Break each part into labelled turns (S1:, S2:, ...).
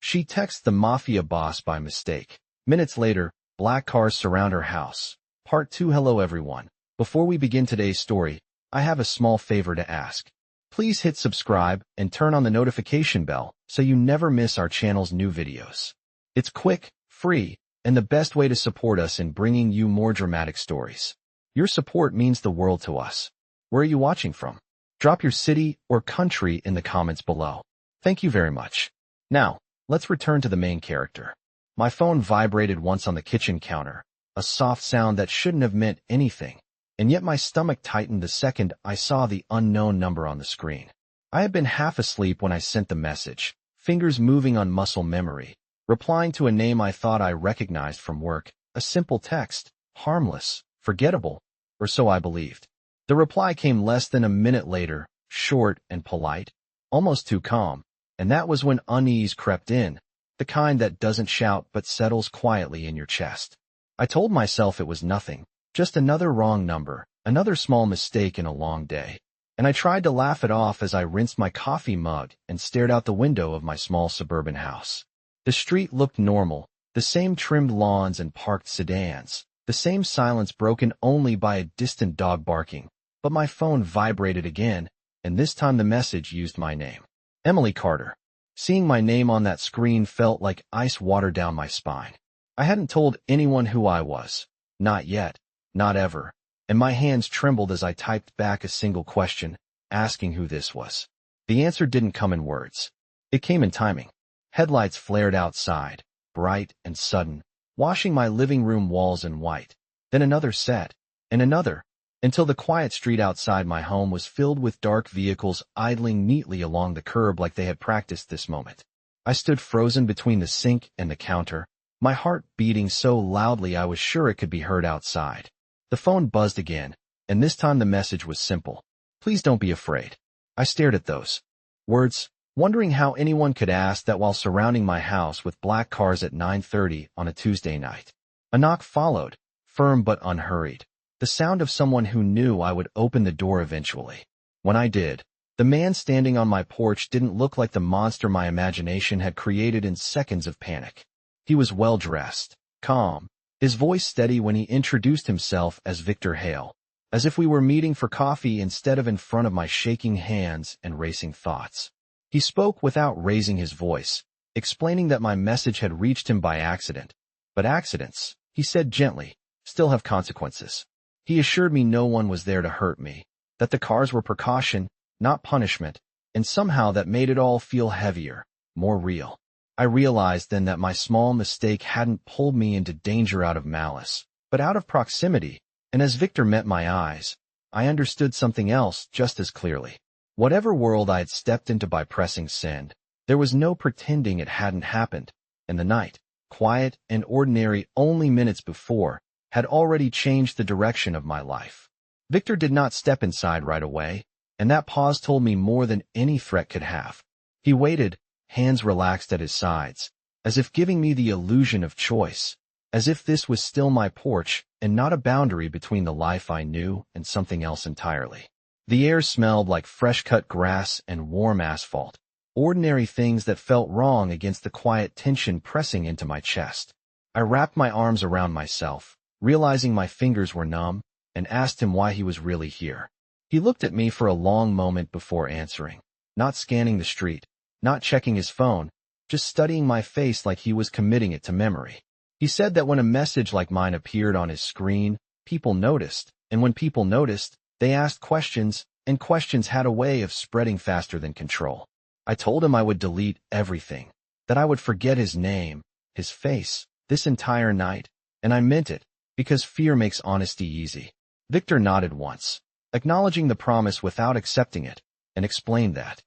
S1: She texts the Mafia Boss by mistake. Minutes later, black cars surround her house. Part 2. Hello everyone. Before we begin today's story, I have a small favor to ask. Please hit subscribe and turn on the notification bell so you never miss our channel's new videos. It's quick, free, and the best way to support us in bringing you more dramatic stories. Your support means the world to us. Where are you watching from? Drop your city or country in the comments below. Thank you very much. Now, let's return to the main character. My phone vibrated once on the kitchen counter, a soft sound that shouldn't have meant anything, and yet my stomach tightened the second I saw the unknown number on the screen. I had been half asleep when I sent the message, fingers moving on muscle memory, replying to a name I thought I recognized from work, a simple text, harmless, forgettable, or so I believed. The reply came less than a minute later, short and polite, almost too calm, and that was when unease crept in, the kind that doesn't shout but settles quietly in your chest. I told myself it was nothing, just another wrong number, another small mistake in a long day, and I tried to laugh it off as I rinsed my coffee mug and stared out the window of my small suburban house. The street looked normal, the same trimmed lawns and parked sedans, the same silence broken only by a distant dog barking, but my phone vibrated again, and this time the message used my name. Emily Carter. Seeing my name on that screen felt like ice water down my spine. I hadn't told anyone who I was. Not yet. Not ever. And my hands trembled as I typed back a single question, asking who this was. The answer didn't come in words. It came in timing. Headlights flared outside, bright and sudden, washing my living room walls in white. Then another set, and another, until the quiet street outside my home was filled with dark vehicles idling neatly along the curb like they had practiced this moment. I stood frozen between the sink and the counter, my heart beating so loudly I was sure it could be heard outside. The phone buzzed again, and this time the message was simple. Please don't be afraid. I stared at those words, wondering how anyone could ask that while surrounding my house with black cars at 9:30 on a Tuesday night. A knock followed, firm but unhurried. The sound of someone who knew I would open the door eventually. When I did, the man standing on my porch didn't look like the monster my imagination had created in seconds of panic. He was well-dressed, calm, his voice steady when he introduced himself as Victor Hale, as if we were meeting for coffee instead of in front of my shaking hands and racing thoughts. He spoke without raising his voice, explaining that my message had reached him by accident. But accidents, he said gently, still have consequences. He assured me no one was there to hurt me, that the cars were precaution, not punishment, and somehow that made it all feel heavier, more real. I realized then that my small mistake hadn't pulled me into danger out of malice, but out of proximity, and as Victor met my eyes, I understood something else just as clearly. Whatever world I had stepped into by pressing send, there was no pretending it hadn't happened, and the night, quiet and ordinary only minutes before, had already changed the direction of my life. Victor did not step inside right away, and that pause told me more than any threat could have. He waited, hands relaxed at his sides, as if giving me the illusion of choice, as if this was still my porch and not a boundary between the life I knew and something else entirely. The air smelled like fresh-cut grass and warm asphalt, ordinary things that felt wrong against the quiet tension pressing into my chest. I wrapped my arms around myself, realizing my fingers were numb, and asked him why he was really here. He looked at me for a long moment before answering, not scanning the street, not checking his phone, just studying my face like he was committing it to memory. He said that when a message like mine appeared on his screen, people noticed, and when people noticed, they asked questions, and questions had a way of spreading faster than control. I told him I would delete everything, that I would forget his name, his face, this entire night, and I meant it, because fear makes honesty easy. Victor nodded once, acknowledging the promise without accepting it, and explained that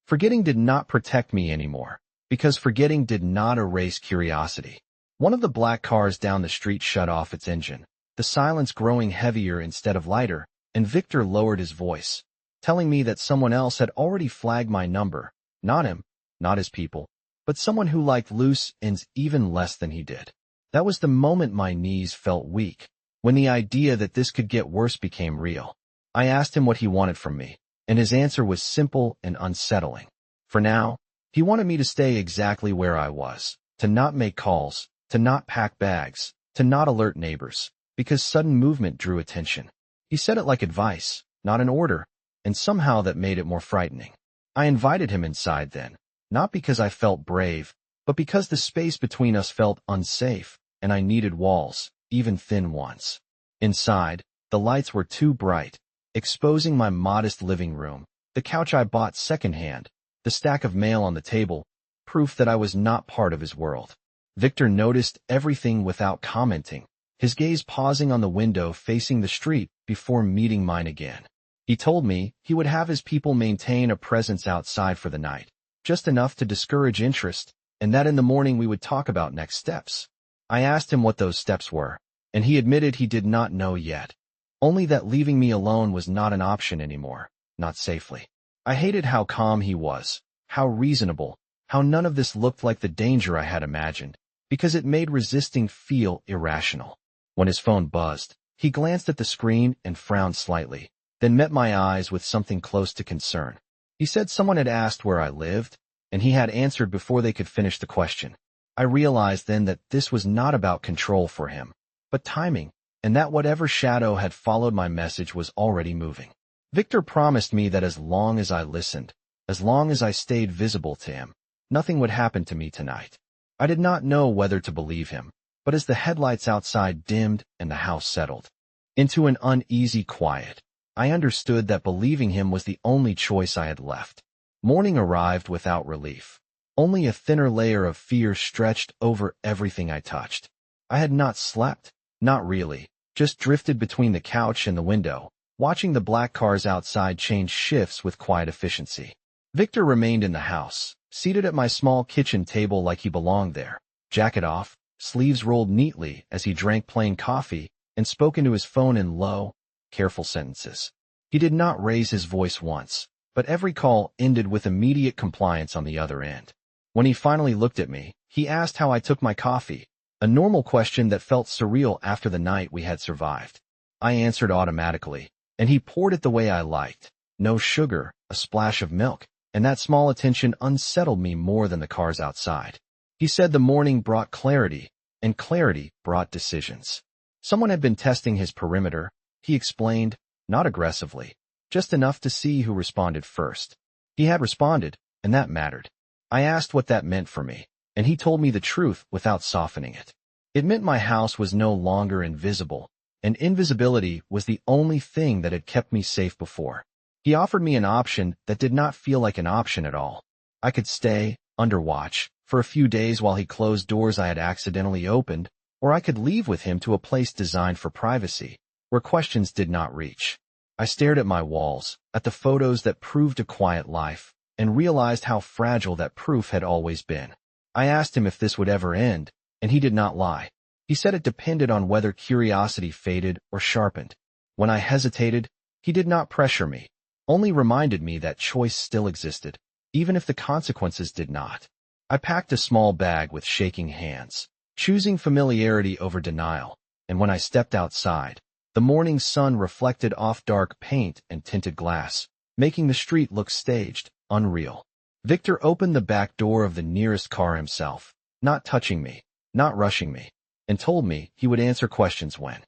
S1: forgetting did not protect me anymore, because forgetting did not erase curiosity. One of the black cars down the street shut off its engine, the silence growing heavier instead of lighter, and Victor lowered his voice, telling me that someone else had already flagged my number, not him, not his people, but someone who liked loose ends even less than he did. That was the moment my knees felt weak, when the idea that this could get worse became real. I asked him what he wanted from me, and his answer was simple and unsettling. For now, He wanted me to stay exactly where I was, to not make calls, to not pack bags, to not alert neighbors, because sudden movement drew attention. He said it like advice, not an order, and somehow that made it more frightening. I invited him inside then, not because I felt brave, but because the space between us felt unsafe, and I needed walls, even thin ones. Inside, the lights were too bright, exposing my modest living room, the couch I bought secondhand, the stack of mail on the table, proof that I was not part of his world. Victor noticed everything without commenting, his gaze pausing on the window facing the street before meeting mine again. He told me he would have his people maintain a presence outside for the night, just enough to discourage interest, and that in the morning we would talk about next steps. I asked him what those steps were, and he admitted he did not know yet, only that leaving me alone was not an option anymore, not safely. I hated how calm he was, how reasonable, how none of this looked like the danger I had imagined, because it made resisting feel irrational. When his phone buzzed, he glanced at the screen and frowned slightly, then met my eyes with something close to concern. He said someone had asked where I lived, and he had answered before they could finish the question. I realized then that this was not about control for him, but timing, and that whatever shadow had followed my message was already moving. Victor promised me that as long as I listened, as long as I stayed visible to him, nothing would happen to me tonight. I did not know whether to believe him, but as the headlights outside dimmed and the house settled into an uneasy quiet, I understood that believing him was the only choice I had left. Morning arrived without relief. Only a thinner layer of fear stretched over everything I touched. I had not slept, not really, just drifted between the couch and the window, watching the black cars outside change shifts with quiet efficiency. Victor remained in the house, seated at my small kitchen table like he belonged there, jacket off, sleeves rolled neatly as he drank plain coffee and spoke into his phone in low, careful sentences. He did not raise his voice once, but every call ended with immediate compliance on the other end. When he finally looked at me, he asked how I took my coffee, a normal question that felt surreal after the night we had survived. I answered automatically, and he poured it the way I liked. No sugar, a splash of milk, and that small attention unsettled me more than the cars outside. He said the morning brought clarity, and clarity brought decisions. Someone had been testing his perimeter, he explained, not aggressively, just enough to see who responded first. He had responded, and that mattered. I asked what that meant for me, and he told me the truth without softening it. It meant my house was no longer invisible, and invisibility was the only thing that had kept me safe before. He offered me an option that did not feel like an option at all. I could stay, under watch, for a few days while he closed doors I had accidentally opened, or I could leave with him to a place designed for privacy, where questions did not reach. I stared at my walls, at the photos that proved a quiet life, and realized how fragile that proof had always been. I asked him if this would ever end, and he did not lie. He said it depended on whether curiosity faded or sharpened. When I hesitated, he did not pressure me, only reminded me that choice still existed, even if the consequences did not. I packed a small bag with shaking hands, choosing familiarity over denial, and when I stepped outside, the morning sun reflected off dark paint and tinted glass, making the street look staged, unreal. Victor opened the back door of the nearest car himself, not touching me, not rushing me, and told me he would answer questions when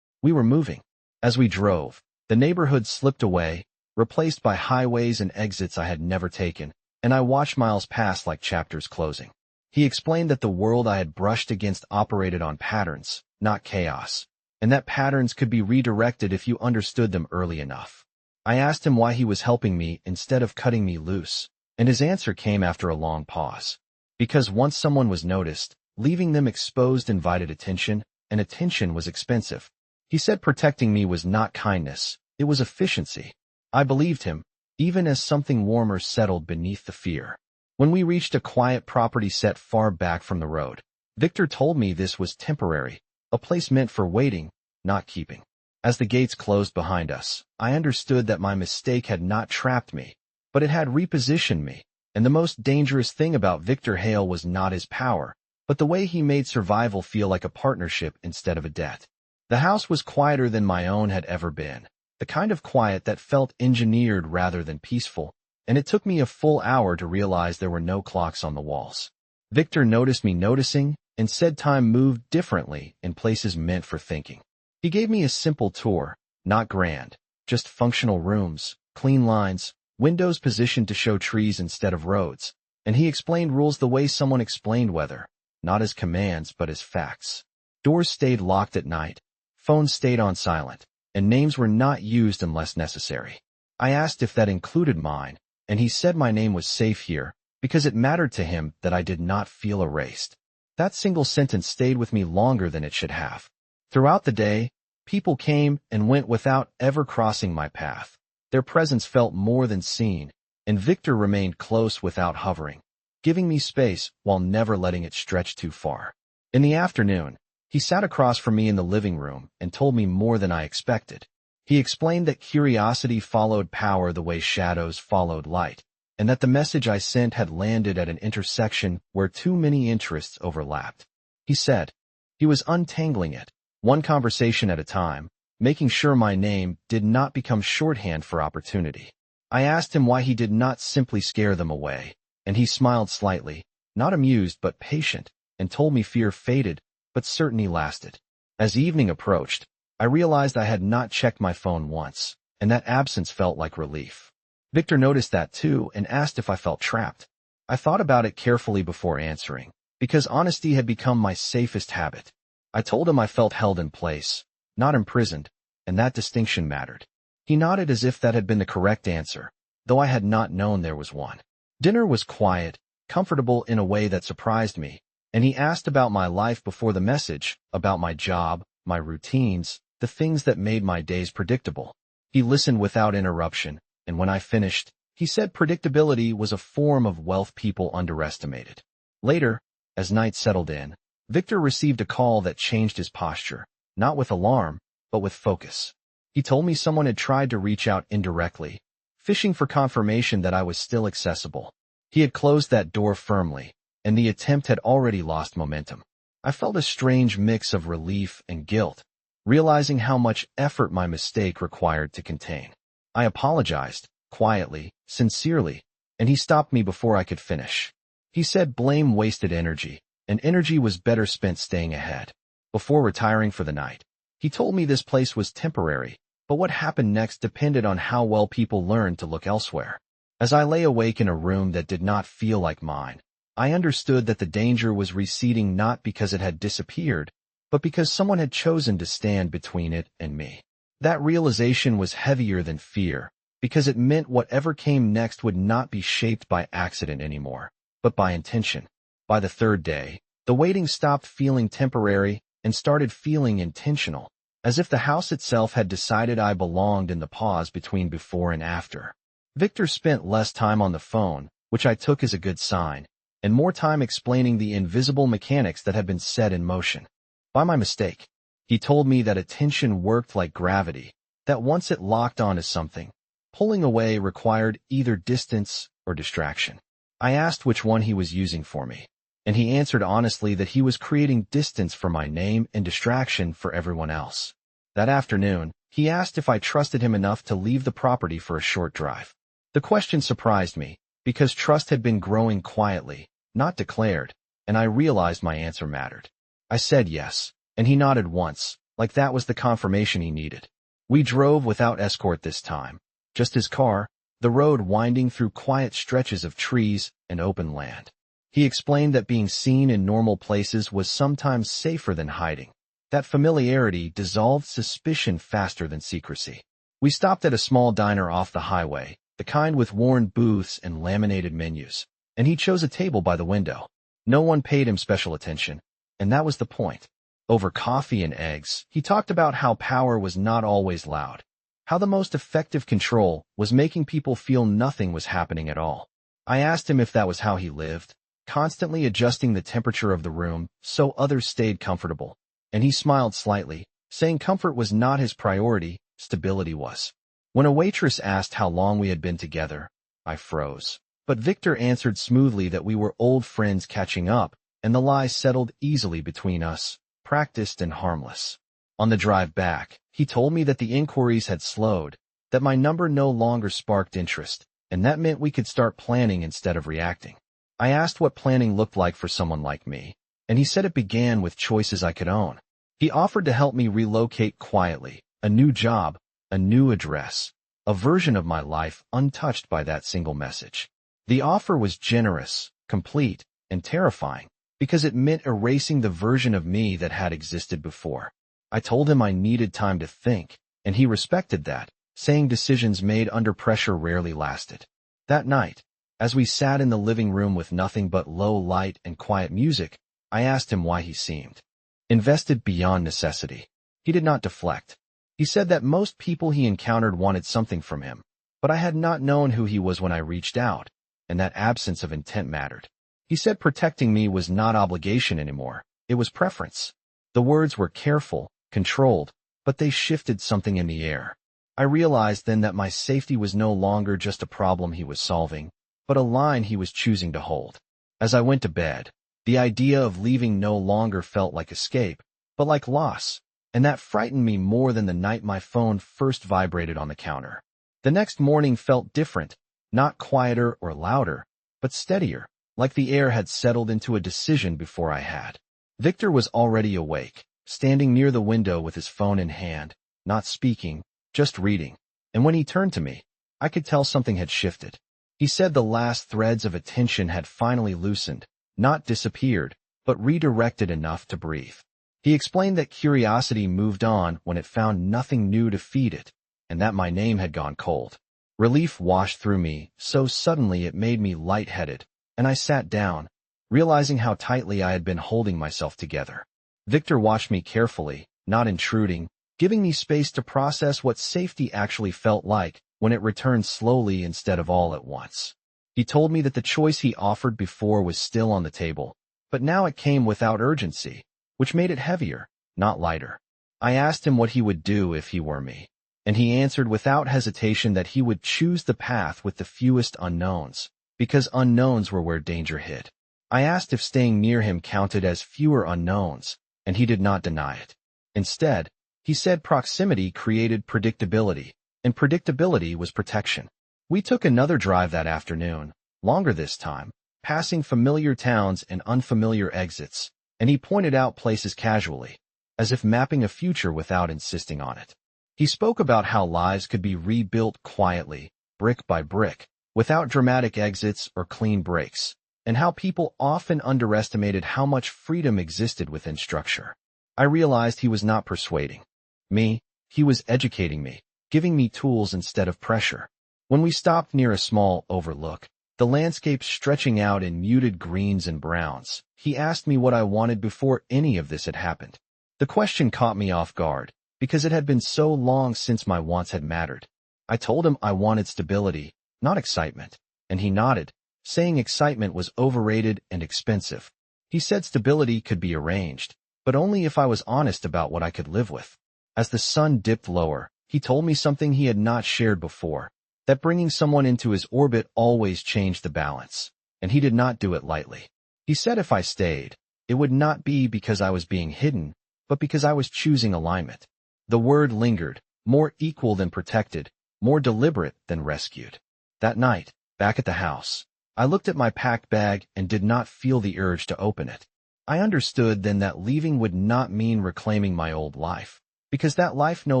S1: we were moving. As we drove, the neighborhood slipped away, replaced by highways and exits I had never taken, and I watched miles pass like chapters closing. He explained that the world I had brushed against operated on patterns, not chaos, and that patterns could be redirected if you understood them early enough. I asked him why he was helping me instead of cutting me loose, and his answer came after a long pause. Because once someone was noticed, leaving them exposed invited attention, and attention was expensive. He said protecting me was not kindness, it was efficiency. I believed him, even as something warmer settled beneath the fear. When we reached a quiet property set far back from the road, Victor told me this was temporary, a place meant for waiting, not keeping. As the gates closed behind us, I understood that my mistake had not trapped me, but it had repositioned me, and the most dangerous thing about Victor Hale was not his power, but the way he made survival feel like a partnership instead of a debt. The house was quieter than my own had ever been, the kind of quiet that felt engineered rather than peaceful, and it took me a full hour to realize there were no clocks on the walls. Victor noticed me noticing and said time moved differently in places meant for thinking. He gave me a simple tour, not grand, just functional rooms, clean lines, windows positioned to show trees instead of roads, and he explained rules the way someone explained weather, not as commands but as facts. Doors stayed locked at night, phones stayed on silent, and names were not used unless necessary. I asked if that included mine, and he said my name was safe here because it mattered to him that I did not feel erased. That single sentence stayed with me longer than it should have. Throughout the day, people came and went without ever crossing my path. Their presence felt more than seen, and Victor remained close without hovering, giving me space while never letting it stretch too far. In the afternoon, he sat across from me in the living room and told me more than I expected. He explained that curiosity followed power the way shadows followed light, and that the message I sent had landed at an intersection where too many interests overlapped. He said he was untangling it, one conversation at a time, making sure my name did not become shorthand for opportunity. I asked him why he did not simply scare them away, and he smiled slightly, not amused but patient, and told me fear faded, but certainty lasted. As evening approached, I realized I had not checked my phone once, and that absence felt like relief. Victor noticed that too and asked if I felt trapped. I thought about it carefully before answering, because honesty had become my safest habit. I told him I felt held in place, not imprisoned, and that distinction mattered. He nodded as if that had been the correct answer, though I had not known there was one. Dinner was quiet, comfortable in a way that surprised me, and he asked about my life before the message, about my job, my routines, the things that made my days predictable. He listened without interruption, and when I finished, he said predictability was a form of wealth people underestimated. Later, as night settled in, Victor received a call that changed his posture, not with alarm, but with focus. He told me someone had tried to reach out indirectly, fishing for confirmation that I was still accessible. He had closed that door firmly, and the attempt had already lost momentum. I felt a strange mix of relief and guilt, realizing how much effort my mistake required to contain. I apologized, quietly, sincerely, and he stopped me before I could finish. He said blame wasted energy, and energy was better spent staying ahead. Before retiring for the night, he told me this place was temporary, but what happened next depended on how well people learned to look elsewhere. As I lay awake in a room that did not feel like mine, I understood that the danger was receding not because it had disappeared, but because someone had chosen to stand between it and me. That realization was heavier than fear, because it meant whatever came next would not be shaped by accident anymore, but by intention. By the third day, the waiting stopped feeling temporary and started feeling intentional, as if the house itself had decided I belonged in the pause between before and after. Victor spent less time on the phone, which I took as a good sign, and more time explaining the invisible mechanics that had been set in motion. By my mistake, he told me that attention worked like gravity, that once it locked onto something, pulling away required either distance or distraction. I asked which one he was using for me, and he answered honestly that he was creating distance for my name and distraction for everyone else. That afternoon, he asked if I trusted him enough to leave the property for a short drive. The question surprised me, because trust had been growing quietly, not declared, and I realized my answer mattered. I said yes, and he nodded once, like that was the confirmation he needed. We drove without escort this time, just his car, the road winding through quiet stretches of trees and open land. He explained that being seen in normal places was sometimes safer than hiding. That familiarity dissolved suspicion faster than secrecy. We stopped at a small diner off the highway, the kind with worn booths and laminated menus, and he chose a table by the window. No one paid him special attention, and that was the point. Over coffee and eggs, he talked about how power was not always loud, how the most effective control was making people feel nothing was happening at all. I asked him if that was how he lived, constantly adjusting the temperature of the room so others stayed comfortable, and he smiled slightly, saying comfort was not his priority, stability was. When a waitress asked how long we had been together, I froze. But Victor answered smoothly that we were old friends catching up, and the lie settled easily between us, practiced and harmless. On the drive back, he told me that the inquiries had slowed, that my number no longer sparked interest, and that meant we could start planning instead of reacting. I asked what planning looked like for someone like me, and he said it began with choices I could own. He offered to help me relocate quietly, a new job, a new address, a version of my life untouched by that single message. The offer was generous, complete, and terrifying, because it meant erasing the version of me that had existed before. I told him I needed time to think, and he respected that, saying decisions made under pressure rarely lasted. That night, as we sat in the living room with nothing but low light and quiet music, I asked him why he seemed invested beyond necessity. He did not deflect. He said that most people he encountered wanted something from him, but I had not known who he was when I reached out, and that absence of intent mattered. He said protecting me was not obligation anymore, it was preference. The words were careful, controlled, but they shifted something in the air. I realized then that my safety was no longer just a problem he was solving, but a line he was choosing to hold. As I went to bed, the idea of leaving no longer felt like escape, but like loss, and that frightened me more than the night my phone first vibrated on the counter. The next morning felt different, not quieter or louder, but steadier, like the air had settled into a decision before I had. Victor was already awake, standing near the window with his phone in hand, not speaking, just reading. And when he turned to me, I could tell something had shifted. He said the last threads of attention had finally loosened, not disappeared, but redirected enough to breathe. He explained that curiosity moved on when it found nothing new to feed it, and that my name had gone cold. Relief washed through me, so suddenly it made me lightheaded, and I sat down, realizing how tightly I had been holding myself together. Victor watched me carefully, not intruding, giving me space to process what safety actually felt like when it returned slowly instead of all at once. He told me that the choice he offered before was still on the table, but now it came without urgency, which made it heavier, not lighter. I asked him what he would do if he were me, and he answered without hesitation that he would choose the path with the fewest unknowns, because unknowns were where danger hid. I asked if staying near him counted as fewer unknowns, and he did not deny it. Instead, he said proximity created predictability, and predictability was protection. We took another drive that afternoon, longer this time, passing familiar towns and unfamiliar exits, and he pointed out places casually, as if mapping a future without insisting on it. He spoke about how lives could be rebuilt quietly, brick by brick, without dramatic exits or clean breaks, and how people often underestimated how much freedom existed within structure. I realized he was not persuading me, he was educating me, giving me tools instead of pressure. When we stopped near a small overlook, the landscape stretching out in muted greens and browns, he asked me what I wanted before any of this had happened. The question caught me off guard, because it had been so long since my wants had mattered. I told him I wanted stability, not excitement, and he nodded, saying excitement was overrated and expensive. He said stability could be arranged, but only if I was honest about what I could live with. As the sun dipped lower, he told me something he had not shared before, that bringing someone into his orbit always changed the balance, and he did not do it lightly. He said if I stayed, it would not be because I was being hidden, but because I was choosing alignment. The word lingered, more equal than protected, more deliberate than rescued. That night, back at the house, I looked at my packed bag and did not feel the urge to open it. I understood then that leaving would not mean reclaiming my old life, because that life no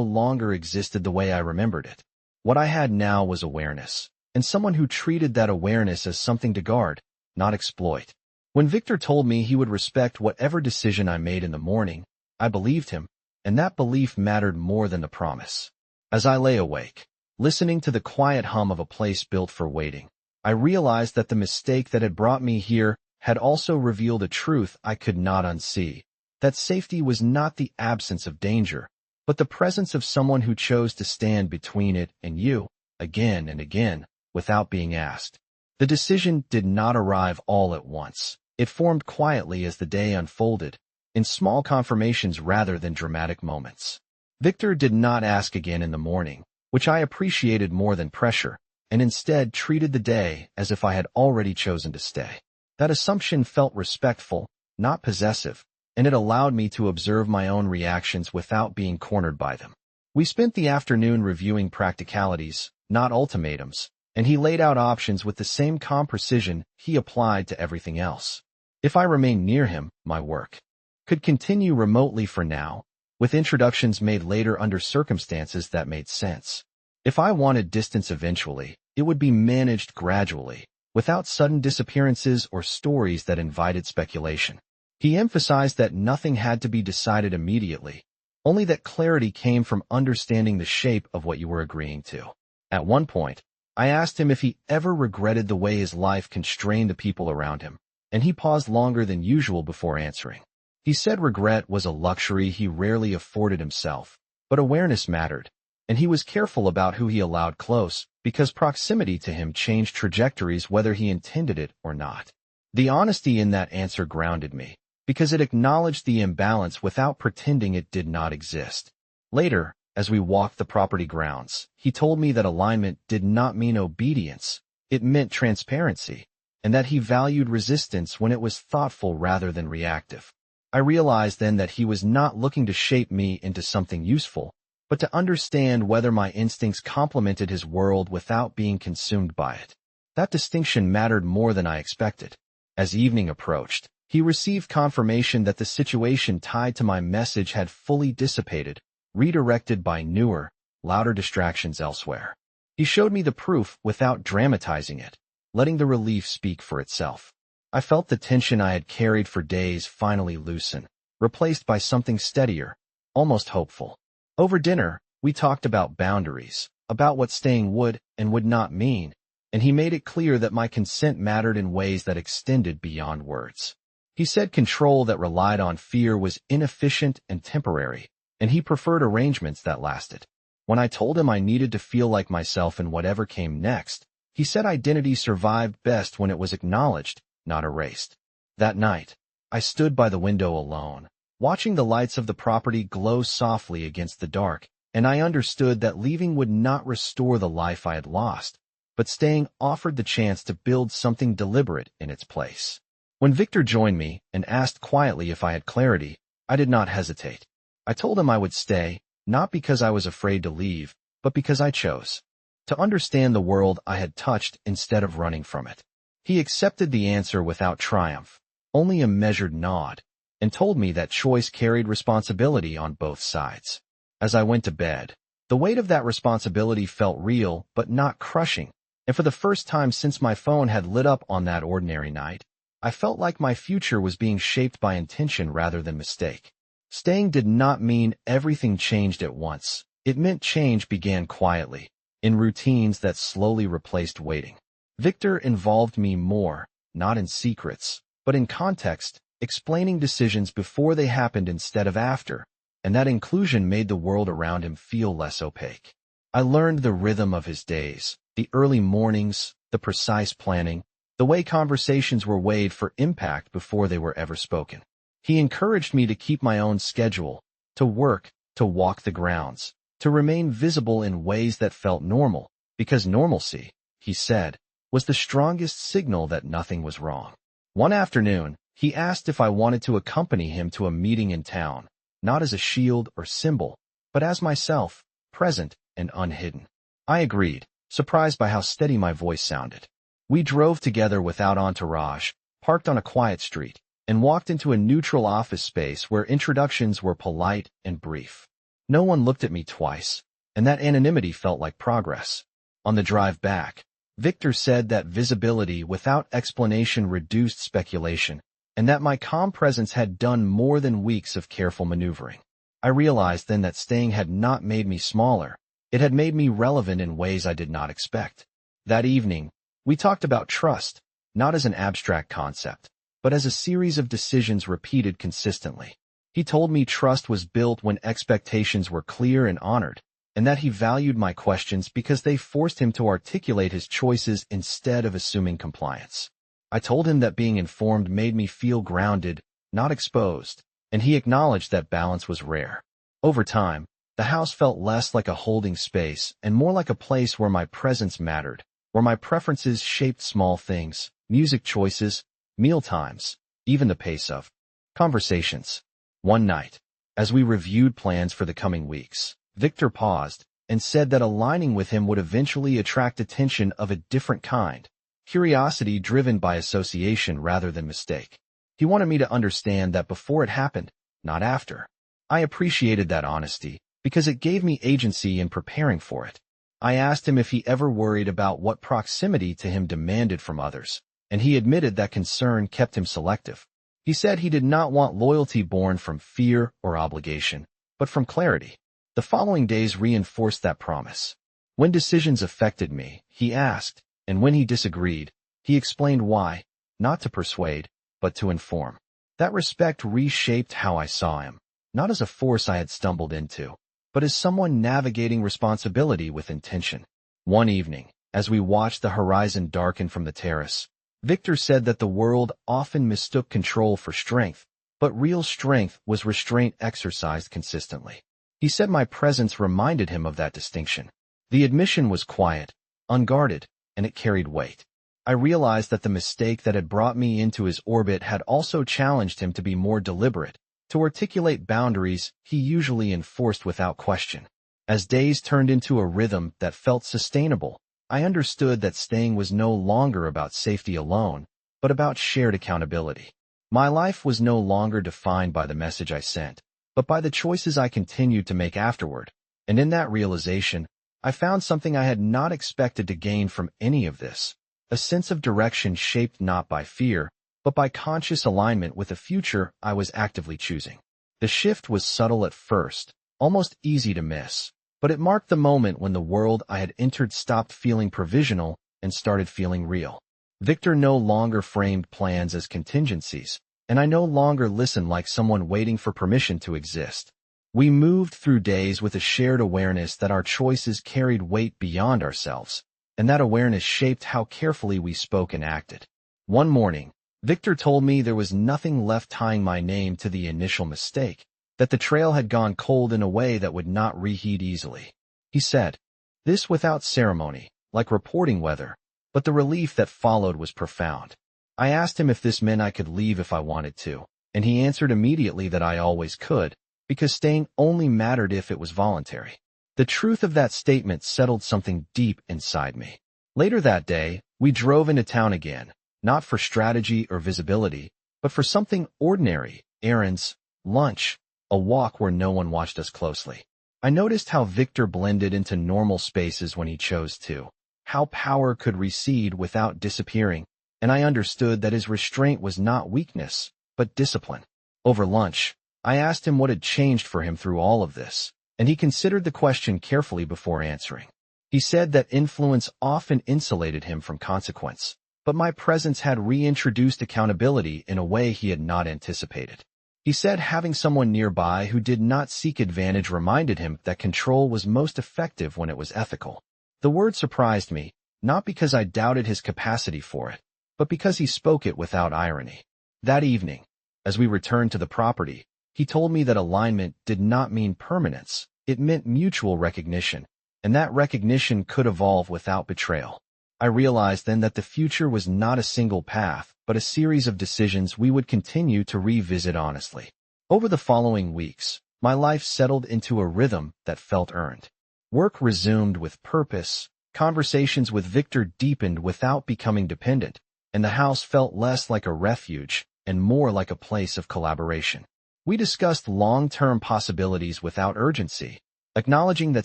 S1: longer existed the way I remembered it. What I had now was awareness, and someone who treated that awareness as something to guard, not exploit. When Victor told me he would respect whatever decision I made in the morning, I believed him, and that belief mattered more than the promise. As I lay awake, listening to the quiet hum of a place built for waiting, I realized that the mistake that had brought me here had also revealed a truth I could not unsee, that safety was not the absence of danger, but the presence of someone who chose to stand between it and you, again and again, without being asked. The decision did not arrive all at once. It formed quietly as the day unfolded, in small confirmations rather than dramatic moments. Victor did not ask again in the morning, which I appreciated more than pressure, and instead treated the day as if I had already chosen to stay. That assumption felt respectful, not possessive, and it allowed me to observe my own reactions without being cornered by them. We spent the afternoon reviewing practicalities, not ultimatums, and he laid out options with the same calm precision he applied to everything else. If I remained near him, my work could continue remotely for now, with introductions made later under circumstances that made sense. If I wanted distance eventually, it would be managed gradually, without sudden disappearances or stories that invited speculation. He emphasized that nothing had to be decided immediately, only that clarity came from understanding the shape of what you were agreeing to. At one point, I asked him if he ever regretted the way his life constrained the people around him, and he paused longer than usual before answering. He said regret was a luxury he rarely afforded himself, but awareness mattered, and he was careful about who he allowed close, because proximity to him changed trajectories whether he intended it or not. The honesty in that answer grounded me, because it acknowledged the imbalance without pretending it did not exist. Later, as we walked the property grounds, he told me that alignment did not mean obedience, it meant transparency, and that he valued resistance when it was thoughtful rather than reactive. I realized then that he was not looking to shape me into something useful, but to understand whether my instincts complemented his world without being consumed by it. That distinction mattered more than I expected. As evening approached, he received confirmation that the situation tied to my message had fully dissipated, redirected by newer, louder distractions elsewhere. He showed me the proof without dramatizing it, letting the relief speak for itself. I felt the tension I had carried for days finally loosen, replaced by something steadier, almost hopeful. Over dinner, we talked about boundaries, about what staying would and would not mean, and he made it clear that my consent mattered in ways that extended beyond words. He said control that relied on fear was inefficient and temporary, and he preferred arrangements that lasted. When I told him I needed to feel like myself in whatever came next, he said identity survived best when it was acknowledged, not erased. That night, I stood by the window alone, watching the lights of the property glow softly against the dark, and I understood that leaving would not restore the life I had lost, but staying offered the chance to build something deliberate in its place. When Victor joined me and asked quietly if I had clarity, I did not hesitate. I told him I would stay, not because I was afraid to leave, but because I chose to understand the world I had touched instead of running from it. He accepted the answer without triumph, only a measured nod, and told me that choice carried responsibility on both sides. As I went to bed, the weight of that responsibility felt real but not crushing, and for the first time since my phone had lit up on that ordinary night, I felt like my future was being shaped by intention rather than mistake. Staying did not mean everything changed at once. It meant change began quietly, in routines that slowly replaced waiting. Victor involved me more, not in secrets, but in context, explaining decisions before they happened instead of after, and that inclusion made the world around him feel less opaque. I learned the rhythm of his days, the early mornings, the precise planning, the way conversations were weighed for impact before they were ever spoken. He encouraged me to keep my own schedule, to work, to walk the grounds, to remain visible in ways that felt normal, because normalcy, he said, was the strongest signal that nothing was wrong. One afternoon, he asked if I wanted to accompany him to a meeting in town, not as a shield or symbol, but as myself, present and unhidden. I agreed, surprised by how steady my voice sounded. We drove together without entourage, parked on a quiet street, and walked into a neutral office space where introductions were polite and brief. No one looked at me twice, and that anonymity felt like progress. On the drive back, Victor said that visibility without explanation reduced speculation, and that my calm presence had done more than weeks of careful maneuvering. I realized then that staying had not made me smaller. It had made me relevant in ways I did not expect. That evening, we talked about trust, not as an abstract concept, but as a series of decisions repeated consistently. He told me trust was built when expectations were clear and honored, and that he valued my questions because they forced him to articulate his choices instead of assuming compliance. I told him that being informed made me feel grounded, not exposed, and he acknowledged that balance was rare. Over time, the house felt less like a holding space and more like a place where my presence mattered, where my preferences shaped small things, music choices, meal times, even the pace of conversations. One night, as we reviewed plans for the coming weeks, Victor paused, and said that aligning with him would eventually attract attention of a different kind, curiosity driven by association rather than mistake. He wanted me to understand that before it happened, not after. I appreciated that honesty, because it gave me agency in preparing for it. I asked him if he ever worried about what proximity to him demanded from others, and he admitted that concern kept him selective. He said he did not want loyalty born from fear or obligation, but from clarity. The following days reinforced that promise. When decisions affected me, he asked, and when he disagreed, he explained why, not to persuade, but to inform. That respect reshaped how I saw him, not as a force I had stumbled into, but as someone navigating responsibility with intention. One evening, as we watched the horizon darken from the terrace, Victor said that the world often mistook control for strength, but real strength was restraint exercised consistently. He said my presence reminded him of that distinction. The admission was quiet, unguarded, and it carried weight. I realized that the mistake that had brought me into his orbit had also challenged him to be more deliberate, to articulate boundaries he usually enforced without question. As days turned into a rhythm that felt sustainable, I understood that staying was no longer about safety alone, but about shared accountability. My life was no longer defined by the message I sent, but by the choices I continued to make afterward. And in that realization, I found something I had not expected to gain from any of this, a sense of direction shaped not by fear, but by conscious alignment with a future I was actively choosing. The shift was subtle at first, almost easy to miss, but it marked the moment when the world I had entered stopped feeling provisional and started feeling real. Victor no longer framed plans as contingencies, and I no longer listened like someone waiting for permission to exist. We moved through days with a shared awareness that our choices carried weight beyond ourselves, and that awareness shaped how carefully we spoke and acted. One morning, Victor told me there was nothing left tying my name to the initial mistake, that the trail had gone cold in a way that would not reheat easily. He said, this without ceremony, like reporting weather, but the relief that followed was profound. I asked him if this meant I could leave if I wanted to, and he answered immediately that I always could, because staying only mattered if it was voluntary. The truth of that statement settled something deep inside me. Later that day, we drove into town again, not for strategy or visibility, but for something ordinary, errands, lunch, a walk where no one watched us closely. I noticed how Victor blended into normal spaces when he chose to, how power could recede without disappearing, and I understood that his restraint was not weakness, but discipline. Over lunch, I asked him what had changed for him through all of this, and he considered the question carefully before answering. He said that influence often insulated him from consequence, but my presence had reintroduced accountability in a way he had not anticipated. He said having someone nearby who did not seek advantage reminded him that control was most effective when it was ethical. The word surprised me, not because I doubted his capacity for it, but because he spoke it without irony. That evening, as we returned to the property, he told me that alignment did not mean permanence, it meant mutual recognition, and that recognition could evolve without betrayal. I realized then that the future was not a single path, but a series of decisions we would continue to revisit honestly. Over the following weeks, my life settled into a rhythm that felt earned. Work resumed with purpose, conversations with Victor deepened without becoming dependent, and the house felt less like a refuge and more like a place of collaboration. We discussed long-term possibilities without urgency, acknowledging that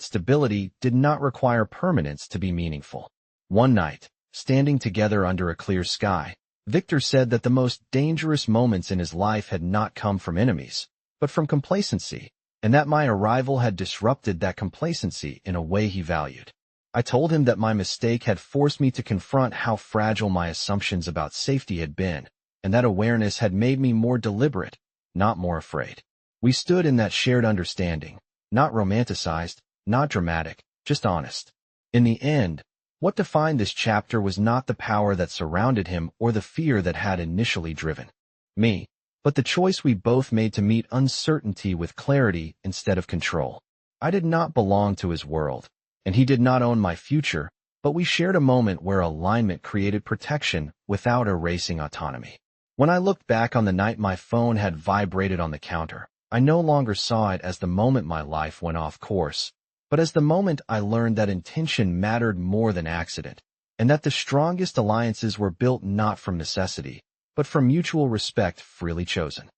S1: stability did not require permanence to be meaningful. One night, standing together under a clear sky, Victor said that the most dangerous moments in his life had not come from enemies, but from complacency, and that my arrival had disrupted that complacency in a way he valued. I told him that my mistake had forced me to confront how fragile my assumptions about safety had been, and that awareness had made me more deliberate, not more afraid. We stood in that shared understanding, not romanticized, not dramatic, just honest. In the end, what defined this chapter was not the power that surrounded him or the fear that had initially driven me, but the choice we both made to meet uncertainty with clarity instead of control. I did not belong to his world, and he did not own my future, but we shared a moment where alignment created protection without erasing autonomy. When I looked back on the night my phone had vibrated on the counter, I no longer saw it as the moment my life went off course, But as the moment I learned that intention mattered more than accident, and that the strongest alliances were built not from necessity, but from mutual respect freely chosen.